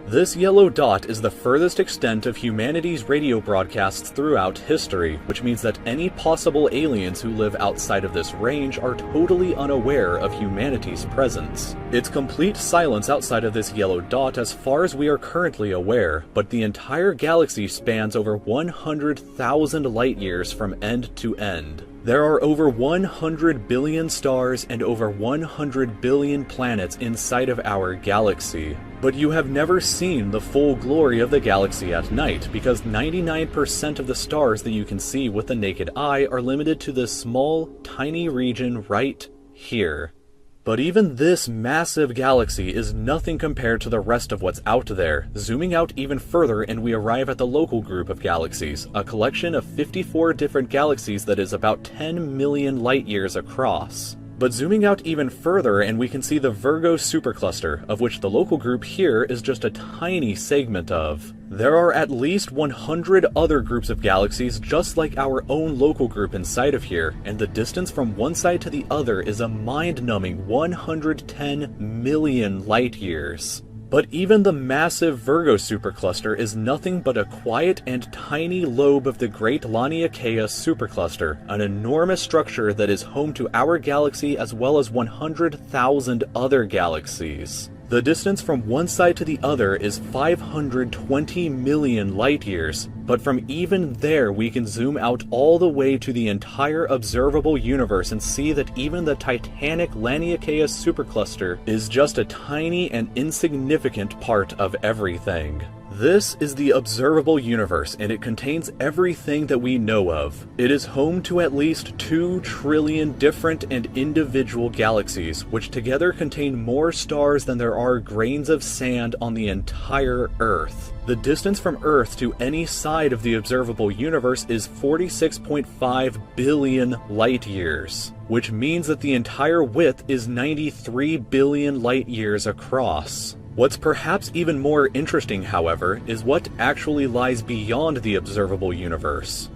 This yellow dot is the furthest extent of humanity's radio broadcasts throughout history, which means that any possible aliens who live outside of this range are totally unaware of humanity's presence. It's complete silence outside of this yellow dot as far as we are currently aware, but the entire galaxy spans over 100,000 light years from end to end. There are over 100 billion stars and over 100 billion planets inside of our galaxy. But you have never seen the full glory of the galaxy at night, because 99% of the stars that you can see with the naked eye are limited to this small, tiny region right here. But even this massive galaxy is nothing compared to the rest of what's out there. Zooming out even further and we arrive at the local group of galaxies, a collection of 54 different galaxies that is about 10 million light years across. But zooming out even further and we can see the Virgo supercluster, of which the local group here is just a tiny segment of. There are at least 100 other groups of galaxies just like our own local group inside of here, and the distance from one side to the other is a mind-numbing 110 million light years. But even the massive Virgo supercluster is nothing but a quiet and tiny lobe of the Great Laniakea supercluster, an enormous structure that is home to our galaxy as well as 100,000 other galaxies. The distance from one side to the other is 520 million light years, but from even there we can zoom out all the way to the entire observable universe and see that even the titanic Laniakea supercluster is just a tiny and insignificant part of everything. This is the observable universe, and it contains everything that we know of. It is home to at least 2 trillion different and individual galaxies, which together contain more stars than there are grains of sand on the entire Earth. The distance from Earth to any side of the observable universe is 46.5 billion light years, which means that the entire width is 93 billion light years across. What's perhaps even more interesting, however, is what actually lies beyond the observable universe.